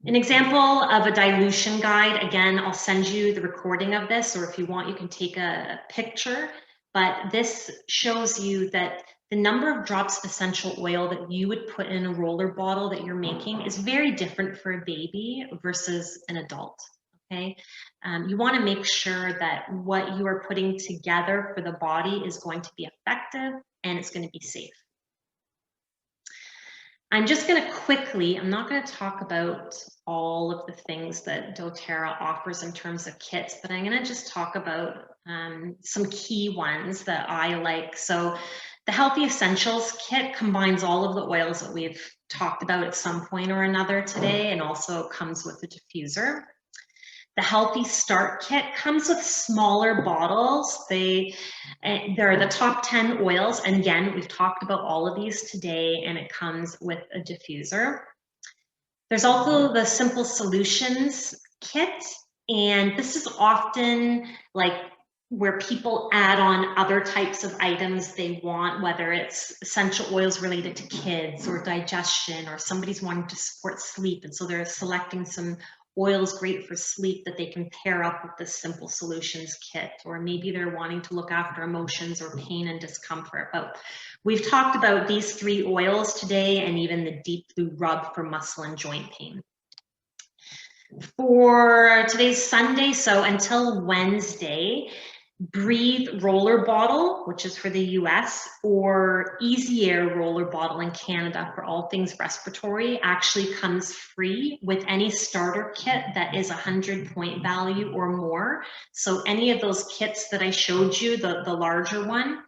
An example of a dilution guide, again, I'll send you the recording of this, or if you want, you can take a picture, but this shows you that the number of drops of essential oil that you would put in a roller bottle that you're making is very different for a baby versus an adult, okay? You wanna make sure that what you are putting together for the body is going to be effective and it's gonna be safe. I'm just gonna quickly, I'm not gonna talk about all of the things that Doterra offers in terms of kits, but I'm gonna just talk about some key ones that I like. So the Healthy Essentials kit combines all of the oils that we've talked about at some point or another today, and also comes with a diffuser. The Healthy Start kit comes with smaller bottles. They're the top 10 oils, and again, we've talked about all of these today, and it comes with a diffuser. There's also the Simple Solutions kit, and this is often like where people add on other types of items they want, whether it's essential oils related to kids or digestion, or somebody's wanting to support sleep, and so they're selecting some oils great for sleep that they can pair up with the Simple Solutions kit, or maybe they're wanting to look after emotions or pain and discomfort. But we've talked about these 3 oils today, and even the Deep Blue Rub for muscle and joint pain. For today's Sunday, so until Wednesday, Breathe Roller Bottle, which is for the US, or Easy Air Roller Bottle in Canada for all things respiratory, actually comes free with any starter kit that is 100 point value or more. So any of those kits that I showed you, the larger one,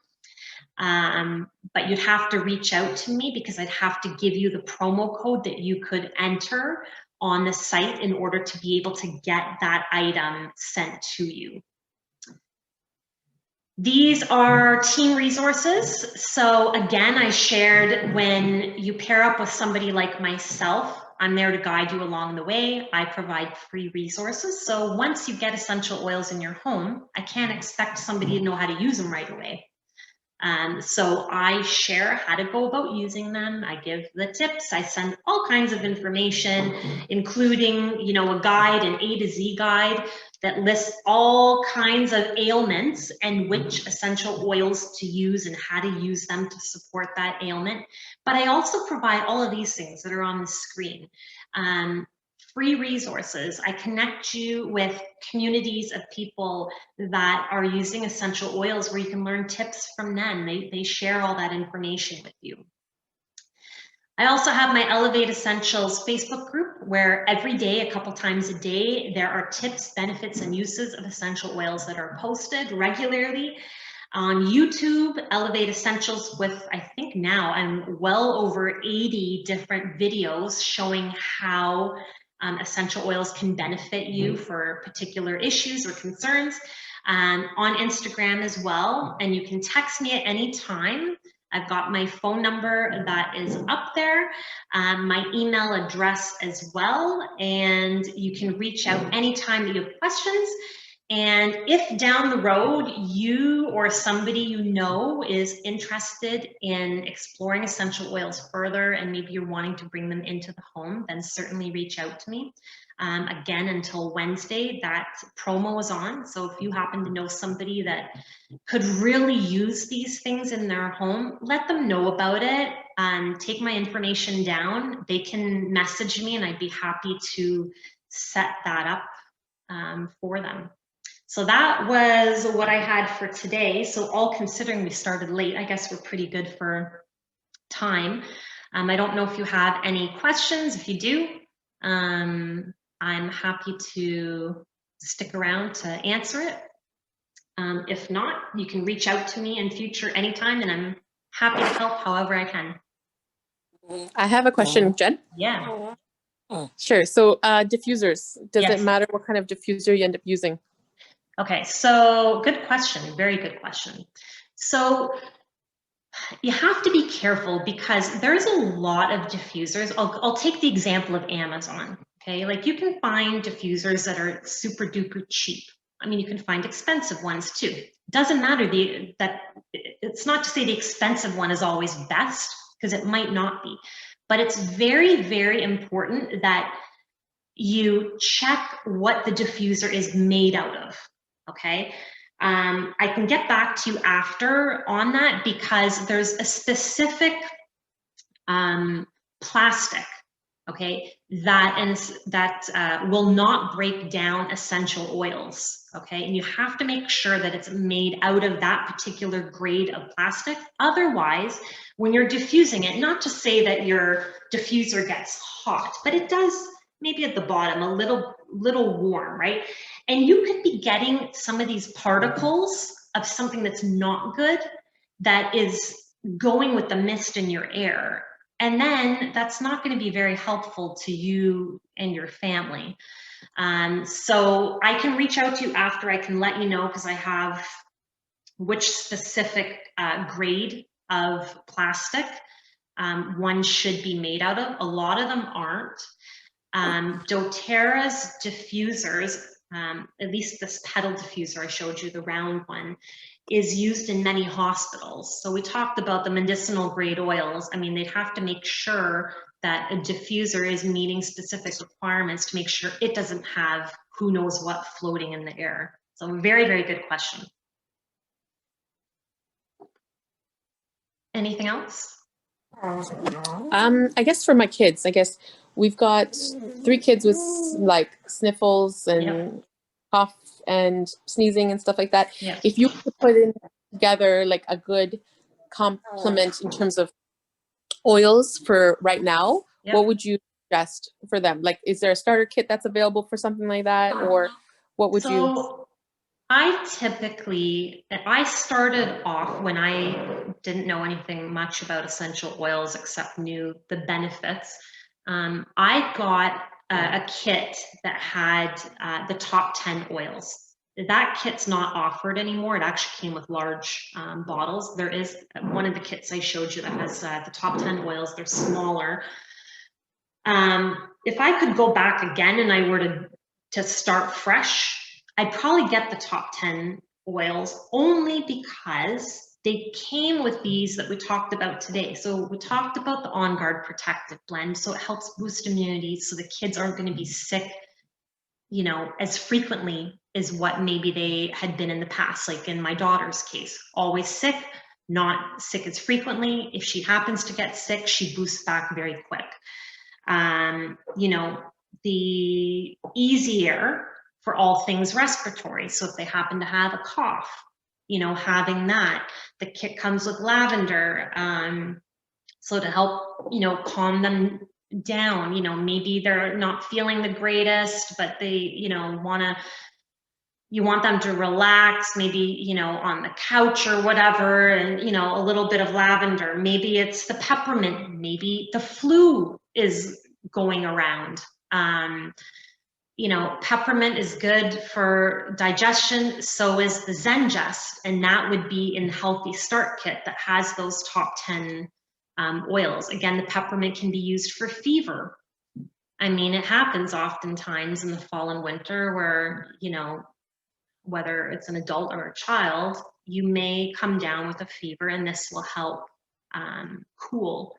but you'd have to reach out to me because I'd have to give you the promo code that you could enter on the site in order to be able to get that item sent to you. These are team resources. So again, I shared when you pair up with somebody like myself, I'm there to guide you along the way. I provide free resources. So once you get essential oils in your home, I can't expect somebody to know how to use them right away. So I share how to go about using them. I give the tips. I send all kinds of information, including, a guide, an A to Z guide that lists all kinds of ailments and which essential oils to use and how to use them to support that ailment. But I also provide all of these things that are on the screen. Free resources. I connect you with communities of people that are using essential oils where you can learn tips from them. They share all that information with you. I also have my Elevate Essentials Facebook group where every day, a couple times a day, there are tips, benefits, and uses of essential oils that are posted regularly. On YouTube, Elevate Essentials with, I think now I'm well over 80 different videos showing how essential oils can benefit you for particular issues or concerns. On Instagram as well, and you can text me at any time. I've got my phone number that is up there, my email address as well, and you can reach out anytime that you have questions. And if down the road you or somebody you know is interested in exploring essential oils further and maybe you're wanting to bring them into the home, then certainly reach out to me. Again, until Wednesday, that promo is on. So if you happen to know somebody that could really use these things in their home, let them know about it. Take my information down. They can message me and I'd be happy to set that up for them. So that was what I had for today. So all considering we started late, I guess we're pretty good for time. I don't know if you have any questions. If you do, I'm happy to stick around to answer it. If not, you can reach out to me in future anytime, and I'm happy to help however I can. I have a question, Jen. Yeah. Sure. So diffusers, does Yes. it matter what kind of diffuser you end up using? Okay, so good question, very good question. So you have to be careful because there's a lot of diffusers. I'll take the example of Amazon, okay? Like you can find diffusers that are super duper cheap. I mean, you can find expensive ones too. Doesn't matter that it's not to say the expensive one is always best, because it might not be, but it's very, very important that you check what the diffuser is made out of, okay? I can get back to you after on that because there's a specific plastic, okay, that will not break down essential oils, okay? And you have to make sure that it's made out of that particular grade of plastic. Otherwise, when you're diffusing it, not to say that your diffuser gets hot, but it does maybe at the bottom a little warm, right? And you could be getting some of these particles of something that's not good that is going with the mist in your air. And then that's not going to be very helpful to you and your family. So I can reach out to you after. I can let you know because I have which specific grade of plastic one should be made out of. A lot of them aren't. Doterra's diffusers, at least this pedal diffuser I showed you, the round one, is used in many hospitals. So we talked about the medicinal grade oils. I mean, they'd have to make sure that a diffuser is meeting specific requirements to make sure it doesn't have who knows what floating in the air. So very, very good question. Anything else? I guess for my kids, I guess we've got 3 kids with like sniffles and cough and sneezing and stuff like that. Yeah. If you could put in together like a good complement in terms of oils for right now, what would you suggest for them? Like, is there a starter kit that's available for something like that, or what would you? I started off when I didn't know anything much about essential oils except knew the benefits. I got a kit that had the top 10 oils. That kit's not offered anymore. It actually came with large bottles. There is one of the kits I showed you that has the top 10 oils. They're smaller. If I could go back again and I were to start fresh, I'd probably get the top 10 oils only because they came with these that we talked about today. So we talked about the On Guard Protective Blend. So it helps boost immunity so the kids aren't going to be sick you know, as frequently as what maybe they had been in the past. Like in my daughter's case, always sick, not sick as frequently. If she happens to get sick, she boosts back very quick. You know, the easier for all things respiratory. So if they happen to have a cough, you know, having that, the kit comes with lavender. So to help, you know, calm them down, you know, maybe they're not feeling the greatest, but they, you know, you want them to relax, maybe, you know, on the couch or whatever, and, you know, a little bit of lavender. Maybe it's the peppermint, maybe the flu is going around. You know, peppermint is good for digestion, so is the Zengest, and that would be in Healthy Start Kit that has those top 10 oils. Again, the peppermint can be used for fever. I mean, it happens oftentimes in the fall and winter where, you know, whether it's an adult or a child, you may come down with a fever, and this will help cool.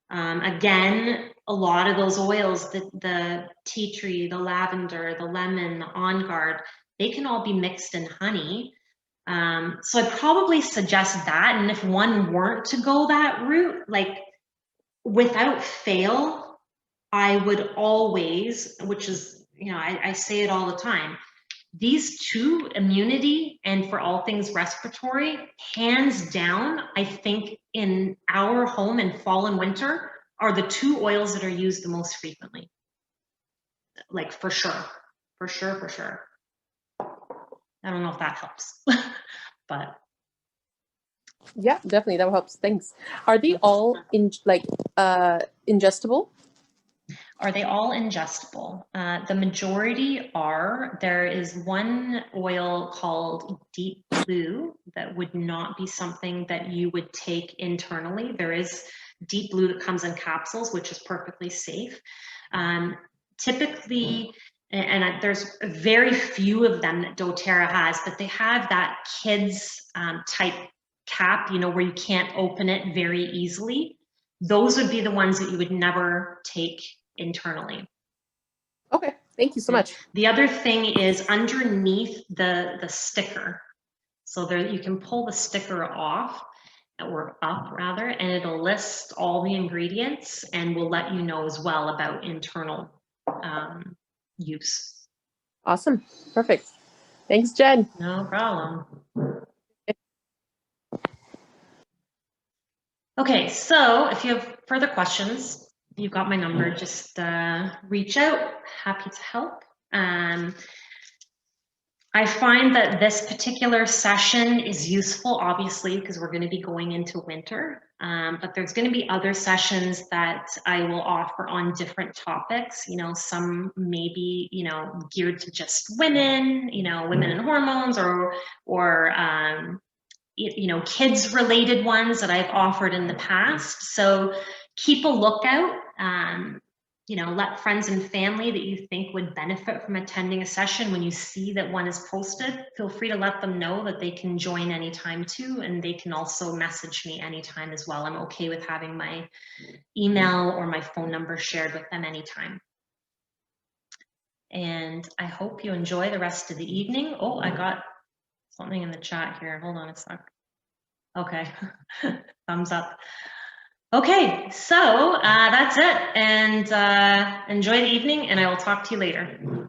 Again, a lot of those oils, the tea tree, the lavender, the lemon, the On Guard, they can all be mixed in honey. So I'd probably suggest that. And if one weren't to go that route, like without fail, I would always, which is, you know, I say it all the time, these two, immunity and for all things respiratory, hands down, I think in our home in fall and winter are the two oils that are used the most frequently. Like for sure, for sure, for sure. I don't know if that helps, but. Yeah, definitely, that helps. Thanks. Are they all ingestible? Are they all ingestible? The majority are. There is one oil called Deep Blue that would not be something that you would take internally. There is Deep Blue that comes in capsules, which is perfectly safe. Typically, and there's very few of them that Doterra has, but they have that kids type cap, you know, where you can't open it very easily. Those would be the ones that you would never take internally. Okay, thank you so much. The other thing is underneath the sticker. So there you can pull the sticker off, or up rather, and it'll list all the ingredients and will let you know as well about internal use. Awesome, perfect. Thanks, Jen. No problem. Okay, so if you have further questions, you've got my number, just reach out, happy to help. I find that this particular session is useful, obviously, because we're going to be going into winter, but there's going to be other sessions that I will offer on different topics. You know, some may be, you know, geared to just women, you know, women and hormones, or you know, kids related ones that I've offered in the past. So keep a lookout. You know, let friends and family that you think would benefit from attending a session, when you see that one is posted, feel free to let them know that they can join anytime too, and they can also message me anytime as well. I'm okay with having my email or my phone number shared with them anytime. And I hope you enjoy the rest of the evening. Oh, I got something in the chat here. Hold on a sec. Okay, thumbs up. Okay, so that's it, and enjoy the evening, and I will talk to you later.